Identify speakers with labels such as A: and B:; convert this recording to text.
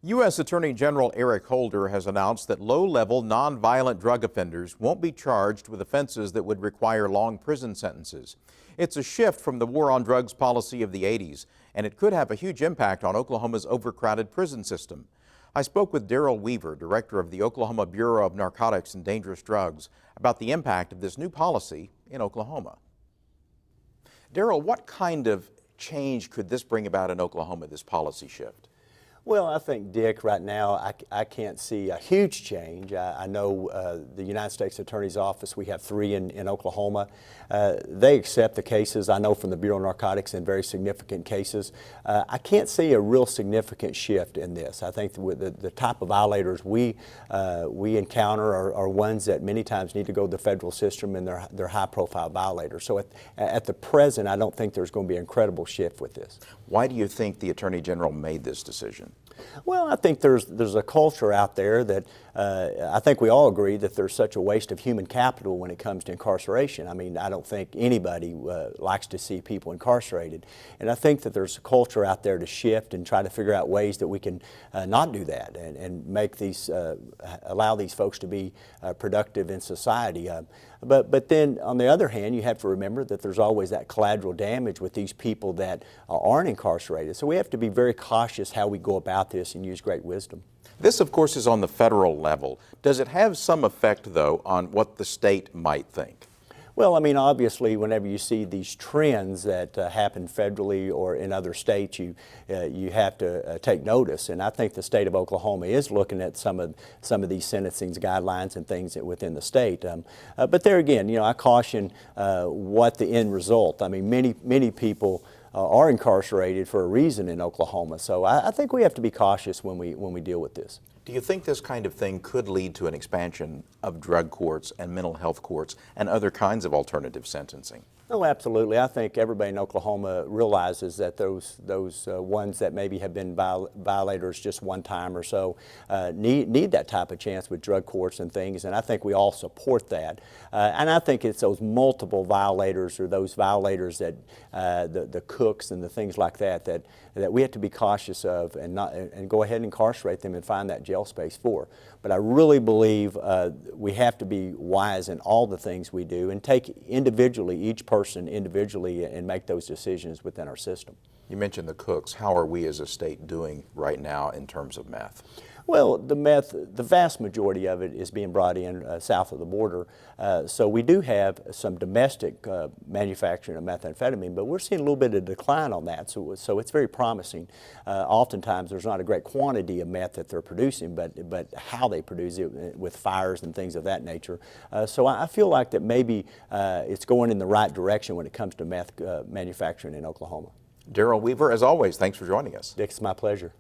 A: U.S. Attorney General Eric Holder has announced that low-level, nonviolent drug offenders won't be charged with offenses that would require long prison sentences. It's a shift from the war on drugs policy of the 80s, and it could have a huge impact on Oklahoma's overcrowded prison system. I spoke with Darrell Weaver, director of the Oklahoma Bureau of Narcotics and Dangerous Drugs, about the impact of this new policy in Oklahoma. Darrell, what kind of change could this bring about in Oklahoma, this policy shift?
B: Well, I think, Dick, right now I can't see a huge change. I know the United States Attorney's Office, we have 3 in Oklahoma. They accept the cases, I know from the Bureau of Narcotics, in very significant cases. I can't see a real significant shift in this. I think the type of violators we encounter are ones that many times need to go to the federal system, and they're high-profile violators. So at the present, I don't think there's going to be an incredible shift with this.
A: Why do you think the Attorney General made this decision?
B: Well, I think there's a culture out there that I think we all agree that there's such a waste of human capital when it comes to incarceration. I mean, I don't think anybody likes to see people incarcerated. And I think that there's a culture out there to shift and try to figure out ways that we can not do that and make these, allow these folks to be productive in society. But then, on the other hand, you have to remember that there's always that collateral damage with these people that aren't incarcerated. So we have to be very cautious how we go about this and use great wisdom.
A: This, of course, is on the federal level. Does it have some effect, though, on what the state might think?
B: Well, I mean, obviously, whenever you see these trends that happen federally or in other states, you have to take notice. And I think the state of Oklahoma is looking at some of these sentencing guidelines and things within the state. But there again, you know, I caution what the end result. I mean, many people are incarcerated for a reason in Oklahoma. So I think we have to be cautious when we deal with this.
A: Do you think this kind of thing could lead to an expansion of drug courts and mental health courts and other kinds of alternative sentencing?
B: Oh, absolutely. I think everybody in Oklahoma realizes that those ones that maybe have been violators just one time or so need that type of chance with drug courts and things, and I think we all support that. And I think it's those multiple violators or those violators that the cooks and the things like that we have to be cautious of and go ahead and incarcerate them and find that jail space for. But I really believe we have to be wise in all the things we do and take individually, each person individually, and make those decisions within our system.
A: You mentioned the cooks. How are we as a state doing right now in terms of meth?
B: Well, the meth, the vast majority of it is being brought in south of the border. So we do have some domestic manufacturing of methamphetamine, but we're seeing a little bit of decline on that. So it's very promising. Oftentimes there's not a great quantity of meth that they're producing, but how they produce it with fires and things of that nature. So I feel like that maybe it's going in the right direction when it comes to meth manufacturing in Oklahoma.
A: Darrell Weaver, as always, thanks for joining us.
B: Dick, it's my pleasure.